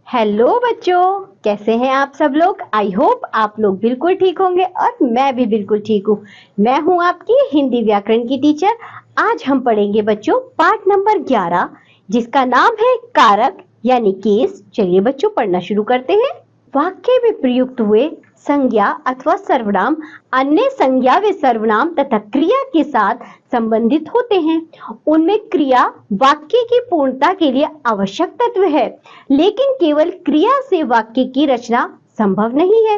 Hello बच्चों, कैसे हैं आप सब लोग। आई होप आप लोग बिल्कुल ठीक होंगे और मैं भी बिल्कुल ठीक हूँ। मैं हूँ आपकी हिंदी व्याकरण की टीचर। आज हम पढ़ेंगे बच्चों पाठ नंबर 11 जिसका नाम है कारक यानी केस। चलिए बच्चों पढ़ना शुरू करते हैं। वाक्य में प्रयुक्त हुए संज्ञा अथवा सर्वनाम अन्य संज्ञा व सर्वनाम तथा क्रिया के साथ संबंधित होते हैं। उनमें क्रिया वाक्य की पूर्णता के लिए आवश्यक तत्व है, लेकिन केवल क्रिया से वाक्य की रचना संभव नहीं है।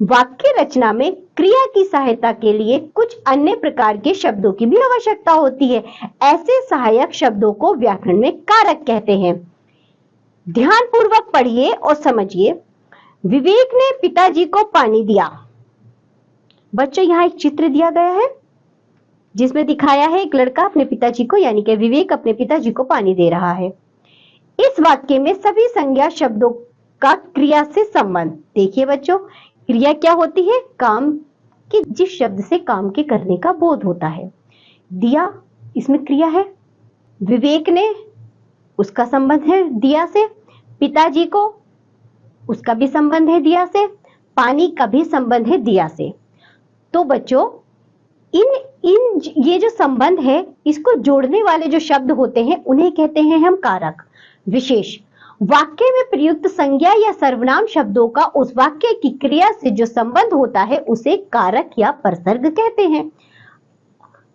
वाक्य रचना में क्रिया की सहायता के लिए कुछ अन्य प्रकार के शब्दों की भी आवश्यकता होती है। ऐसे सहायक शब्दों को व्याकरण में कारक कहते हैं। ध्यानपूर्वक पढ़िए और समझिए। विवेक ने पिताजी को पानी दिया। बच्चों यहाँ एक चित्र दिया गया है जिसमें दिखाया है एक लड़का अपने पिताजी को यानी कि विवेक अपने पिताजी को पानी दे रहा है। इस वाक्य में सभी संज्ञा शब्दों का क्रिया से संबंध। देखिए बच्चों, क्रिया क्या होती है? काम की, जिस शब्द से काम के करने का बोध होता है। दिया इसमें क्रिया है। विवेक ने, उसका संबंध है दिया से। पिताजी को, उसका भी संबंध है दिया से। पानी का भी संबंध है दिया से। तो बच्चों इन इन ये जो संबंध है, इसको जोड़ने वाले जो शब्द होते हैं उन्हें कहते हैं हम कारक। विशेष वाक्य में प्रयुक्त संज्ञा या सर्वनाम शब्दों का उस वाक्य की क्रिया से जो संबंध होता है उसे कारक या परसर्ग कहते हैं।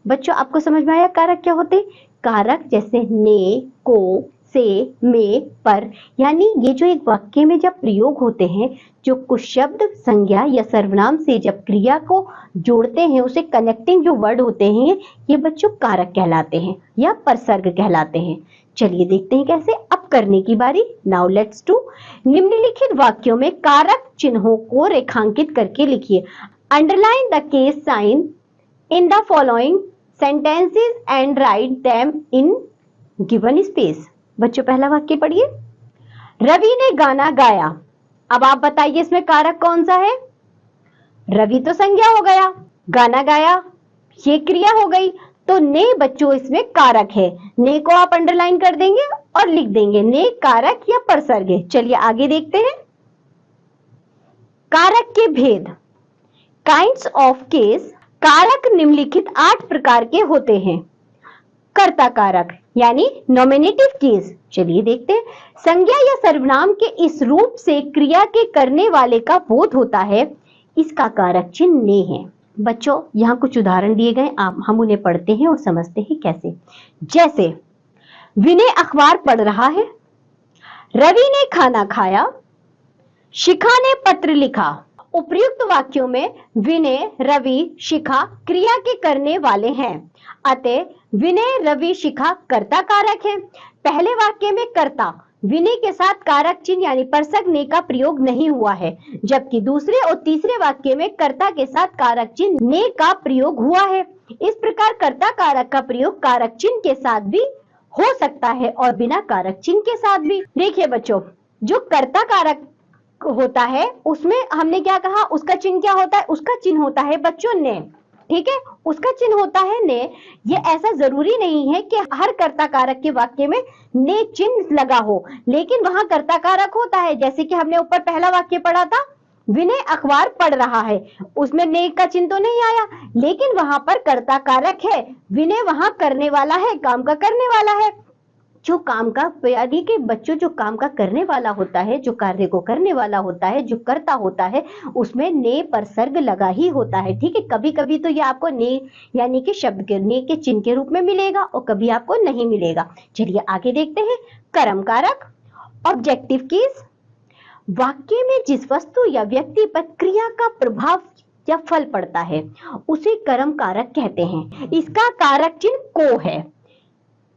बच्चों आपको समझ में आया कारक क्या होते हैं? कारक जैसे ने, को, से, में, पर, यानी ये जो एक वाक्य में जब प्रयोग होते हैं, जो कुछ शब्द संज्ञा या सर्वनाम से जब क्रिया को जोड़ते हैं, उसे कनेक्टिंग जो वर्ड होते हैं, ये बच्चों कारक कहलाते हैं या परसर्ग कहलाते हैं। चलिए देखते हैं कैसे। अब करने की बारी। Now let's do. निम्नलिखित वाक्यों में कारक चिन्हों को रेखांकित करके लिखिए। Underline the case sign in the following sentences and write them in given space। बच्चों पहला वाक्य पढ़िए। रवि ने गाना गाया। अब आप बताइए इसमें कारक कौन सा है? रवि तो संज्ञा हो गया, गाना गाया ये क्रिया हो गई, तो ने बच्चों इसमें कारक है। ने को आप अंडरलाइन कर देंगे और लिख देंगे ने कारक या परसर्ग है। चलिए आगे देखते हैं। कारक के भेद। Kinds of case. कारक निम्नलिखित 8 प्रकार के होते हैं। कर्ता कारक यानी नॉमिनेटिव केस। चलिए देखते हैं। संज्ञा या सर्वनाम के इस रूप से क्रिया के करने वाले का बोध होता है, इसका कारक चिन्ह ने है। बच्चों यहाँ कुछ उदाहरण दिए गए, हम उन्हें पढ़ते हैं और समझते हैं कैसे। जैसे विनय अखबार पढ़ रहा है, रवि ने खाना खाया, शिखा ने पत्र लिखा। उपर्युक्त वाक्यों में विनय, रवि, शिखा क्रिया के करने वाले हैं, अतः विनय, रवि, शिखा कर्ता कारक है। पहले वाक्य में कर्ता विनय के साथ कारक चिन्ह यानी परसर्ग ने का प्रयोग नहीं हुआ है, जबकि दूसरे और तीसरे वाक्य में कर्ता के साथ कारक चिन्ह ने का प्रयोग हुआ है। इस प्रकार कर्ता कारक का प्रयोग कारक चिन्ह के साथ भी हो सकता है और बिना कारक चिन्ह के साथ भी। देखिए बच्चों, जो कर्ता कारक होता है उसमें हमने क्या कहा, उसका चिन्ह क्या होता है? उसका चिन्ह होता है बच्चों ने। ठीक है, उसका चिन्ह होता है ने। ये ऐसा जरूरी नहीं है कि हर कर्ता कारक के वाक्य में ने चिन्ह लगा हो, लेकिन वहां कर्ता कारक होता है। जैसे कि हमने ऊपर पहला वाक्य पढ़ा था, विनय अखबार पढ़ रहा है, उसमें ने का चिन्ह तो नहीं आया, लेकिन वहां पर कर्ता कारक है। विनय वहां करने वाला है, काम का करने वाला है। जो काम का यानी कि बच्चों जो काम का करने वाला होता है, जो कार्य को करने वाला होता है, जो करता होता है, उसमें ने परसर्ग लगा ही होता है। ठीक है, कभी कभी तो ये आपको ने यानी कि शब्द के ने के चिन्ह के रूप में मिलेगा और कभी आपको नहीं मिलेगा। चलिए आगे देखते हैं। कर्म कारक। Objective case. वाक्य में जिस वस्तु या व्यक्ति पर क्रिया का प्रभाव या फल पड़ता है उसे कर्म कारक कहते हैं। इसका कारक चिन्ह को है।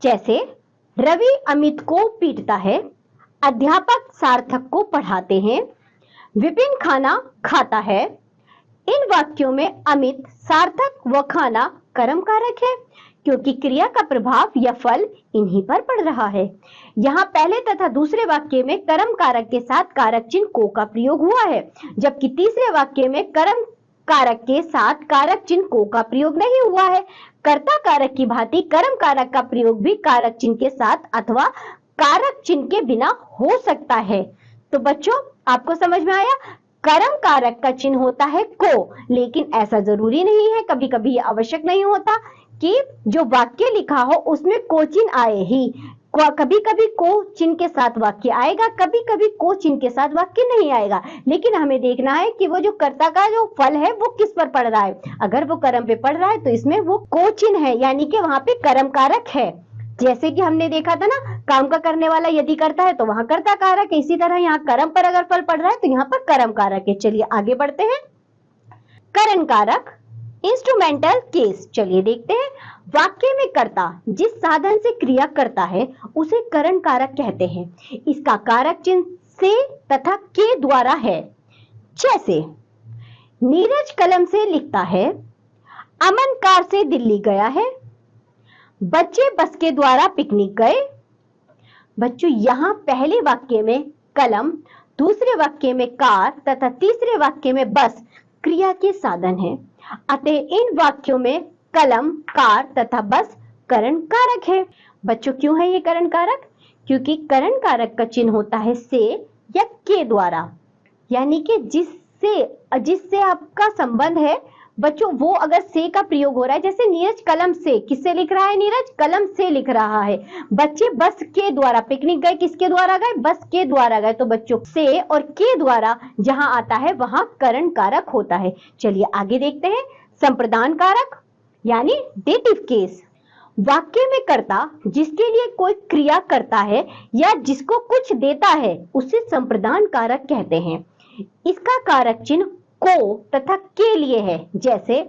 जैसे रवि अमित को पीटता है, अध्यापक सार्थक को पढ़ाते हैं, विपिन खाना खाता है। इन वाक्यों में अमित, सार्थक व खाना कर्म कारक है, क्योंकि क्रिया का प्रभाव या फल इन्हीं पर पड़ रहा है। यहाँ पहले तथा दूसरे वाक्य में कर्म कारक के साथ कारक चिन्ह को का प्रयोग हुआ है, जबकि तीसरे वाक्य में कर्म कारक के साथ कारक चिन्ह को का प्रयोग नहीं हुआ है। कर्ता कारक की भांति कर्म कारक का प्रयोग भी कारक चिन्ह के साथ अथवा कारक चिन्ह के बिना हो सकता है। तो बच्चों आपको समझ में आया, कर्म कारक का चिन्ह होता है को, लेकिन ऐसा जरूरी नहीं है, कभी कभी ये आवश्यक नहीं होता कि जो वाक्य लिखा हो उसमें को चिन्ह आए ही। कभी कभी को चिन्ह के साथ वाक्य आएगा, कभी कभी को चिन्ह के साथ वाक्य नहीं आएगा, लेकिन हमें देखना है कि वो जो कर्ता का जो फल है वो किस पर पड़ रहा है। अगर वो कर्म पे पड़ रहा है तो इसमें वो को चिन्ह है, यानी कि वहां पे कर्म कारक है। जैसे कि हमने देखा था ना, काम का करने वाला यदि करता है तो वहां कर्ता कारक है, इसी तरह यहाँ कर्म पर अगर फल पड़ रहा है तो यहाँ पर कर्म कारक है। चलिए आगे बढ़ते हैं। करण कारक, इंस्ट्रूमेंटल केस। चलिए देखते हैं। वाक्य में कर्ता जिस साधन से क्रिया करता है उसे करण कारक कहते हैं। इसका कारक चिन्ह से तथा के द्वारा है। जैसे नीरज कलम से लिखता है, अमन कार से दिल्ली गया है, बच्चे बस के द्वारा पिकनिक गए। बच्चों यहां पहले वाक्य में कलम, दूसरे वाक्य में कार तथा तीसरे वाक्य में बस क्रिया के साधन है। अतः इन वाक्यों में कलम, कार तथा बस करण कारक है। बच्चों क्यों है ये करण कारक? क्योंकि करण कारक का चिन्ह होता है से या के द्वारा, यानी कि जिससे आपका संबंध है बच्चों, वो अगर से का प्रयोग हो रहा है, जैसे नीरज कलम से, किससे लिख रहा है? नीरज कलम से लिख रहा है। बच्चे बस के द्वारा पिकनिक गए, किसके द्वारा गए? बस के द्वारा गए। तो बच्चों से और के द्वारा जहां आता है वहां करण कारक होता है। चलिए आगे देखते हैं। संप्रदान कारक यानी डेटिव केस। वाक्य में कर्ता जिसके लिए कोई क्रिया करता है या जिसको कुछ देता है उसे संप्रदान कारक कहते हैं। इसका कारक चिन्ह को तथा के लिए है। जैसे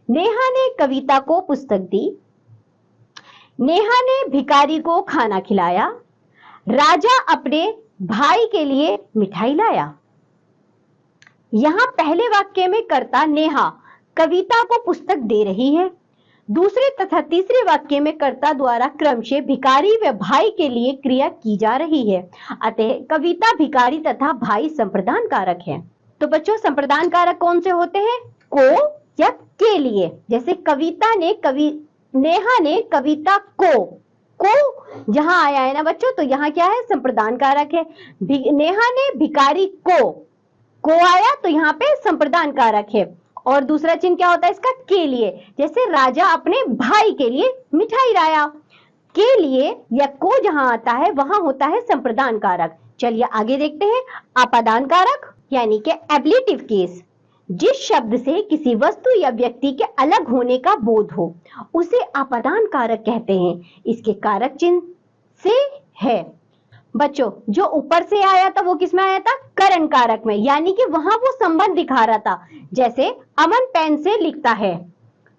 नेहा ने कविता को पुस्तक दी, नेहा ने भिखारी को खाना खिलाया, राजा अपने भाई के लिए मिठाई लाया। यहां पहले वाक्य में कर्ता नेहा कविता को पुस्तक दे रही है, दूसरे तथा तीसरे वाक्य में कर्ता द्वारा क्रमशः भिखारी व भाई के लिए क्रिया की जा रही है। अतः कविता, भिखारी तथा भाई संप्रदान कारक है। तो बच्चों संप्रदान कारक कौन से होते हैं? को या के लिए। जैसे नेहा ने कविता को जहां आया है ना बच्चों, तो यहाँ क्या है? संप्रदान कारक है। नेहा ने भिखारी को आया तो यहाँ पे संप्रदान कारक है। और दूसरा चिन्ह क्या होता है इसका? के लिए। जैसे राजा अपने भाई के लिए मिठाई लाया, के लिए या को जहां आता है वहां होता है संप्रदान कारक। चलिए आगे देखते हैं। आपादान कारक यानी कि एब्लेटिव केस। जिस शब्द से किसी वस्तु या व्यक्ति के अलग होने का बोध हो उसे आपादान कारक कहते हैं। इसके कारक चिन्ह से है। बच्चों जो ऊपर से आया था वो किस में आया था? करण कारक में, यानी कि वहां वो संबंध दिखा रहा था। जैसे अमन पेन से लिखता है,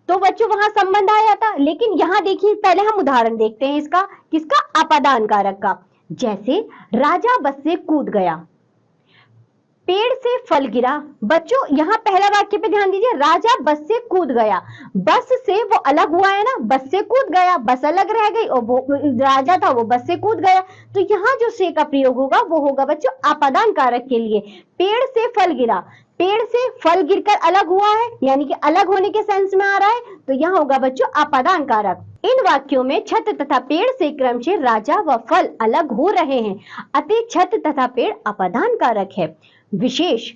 तो बच्चों वहां संबंध आया था। लेकिन यहां देखिए, पहले हम उदाहरण देखते हैं इसका, किसका? आपादान कारक का। जैसे राजा बस से कूद गया, पेड़ से फल गिरा। बच्चों यहाँ पहला वाक्य पे ध्यान दीजिए, राजा बस से कूद गया। बस से वो अलग हुआ है ना, बस से कूद गया, बस अलग रह गई और वो राजा था वो बस से कूद गया। तो यहाँ जो से का प्रयोग होगा वो होगा बच्चों आपादान कारक के लिए। पेड़ से फल गिरा, पेड़ से फल गिरकर अलग हुआ है, यानी कि अलग होने के सेंस में आ रहा है, तो यहाँ होगा बच्चों आपादान कारक। इन वाक्यों में छत तथा पेड़ से क्रमशः राजा व फल अलग हो रहे हैं, अतः छत तथा पेड़ आपादान कारक है। विशेष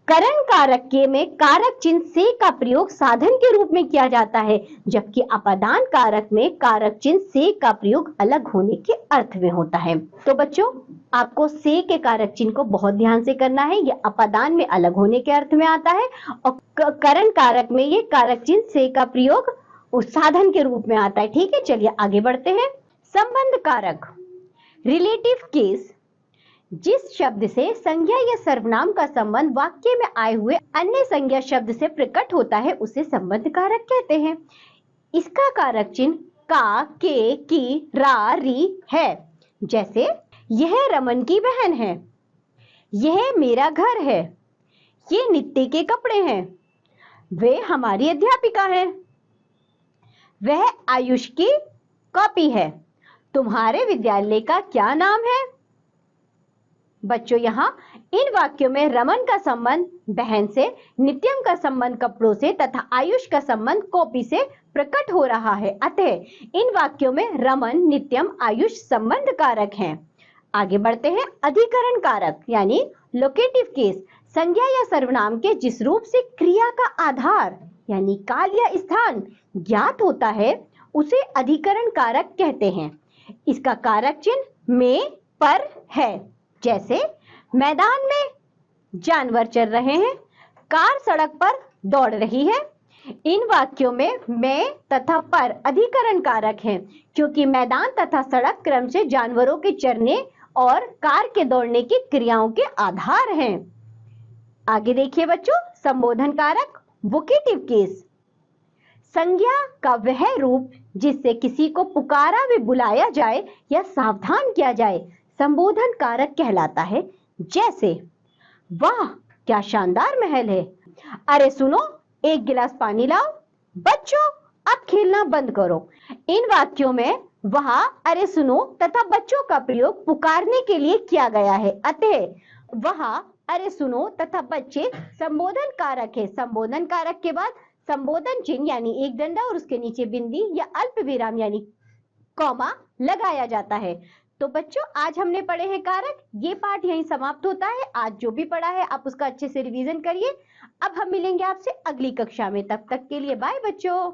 करण कारक के में कारक चिन्ह से का प्रयोग साधन के रूप में किया जाता है, जबकि आपादान कारक में कारक चिन्ह से का प्रयोग अलग होने के अर्थ में होता है। तो बच्चों आपको से के कारक चिन्ह को बहुत ध्यान से करना है। ये आपादान में अलग होने के अर्थ में आता है और करण कारक में ये कारक चिन्ह से का प्रयोग उस साधन के रूप में आता है। ठीक है, चलिए आगे बढ़ते हैं। संबंध कारक रिलेटिव केस। जिस शब्द से संज्ञा या सर्वनाम का संबंध वाक्य में आए हुए अन्य संज्ञा शब्द से प्रकट होता है उसे संबंध कारक कहते हैं। इसका कारक चिन्ह का, के, की, रा, री है। जैसे यह रमन की बहन है, यह मेरा घर है, ये नित्य के कपड़े हैं, वे हमारी अध्यापिका है, वह आयुष की कॉपी है, तुम्हारे विद्यालय का क्या नाम है। बच्चों यहाँ इन वाक्यों में रमन का संबंध बहन से, नित्यम का संबंध कपड़ों से तथा आयुष का संबंध कॉपी से प्रकट हो रहा है। अतः इन वाक्यों में रमन, नित्यम, आयुष संबंध कारक हैं। आगे बढ़ते हैं। अधिकरण कारक यानी लोकेटिव केस, संज्ञा या सर्वनाम के जिस रूप से क्रिया का आधार यानी काल या स्थान ज्ञात होता है उसे अधिकरण कारक कहते हैं। इसका कारक चिन्ह में, पर है। जैसे मैदान में जानवर चल रहे हैं, कार सड़क पर दौड़ रही है। इन वाक्यों में मैं तथा पर अधिकरण कारक हैं क्योंकि मैदान तथा सड़क क्रम से जानवरों के चरने और कार के दौड़ने की क्रियाओं के आधार हैं। आगे देखिए बच्चों, संबोधन कारक वोकेटिव केस, संज्ञा का वह रूप जिससे किसी को पुकारा व बुलाया जाए या सावधान किया जाए संबोधन कारक कहलाता है। जैसे वाह क्या शानदार महल है, अरे सुनो एक गिलास पानी लाओ, बच्चों अब खेलना बंद करो। इन वाक्यों में वहां अरे सुनो तथा बच्चों का प्रयोग पुकारने के लिए किया गया है, अतः वहां अरे सुनो तथा बच्चे संबोधन कारक है। संबोधन कारक के बाद संबोधन चिन्ह यानी एक डंडा और उसके नीचे बिंदी या अल्प विराम यानी कॉमा लगाया जाता है। तो बच्चों आज हमने पढ़े हैं कारक। ये पाठ यहीं समाप्त होता है। आज जो भी पढ़ा है आप उसका अच्छे से रिवीजन करिए। अब हम मिलेंगे आपसे अगली कक्षा में, तब तक के लिए बाय बच्चों।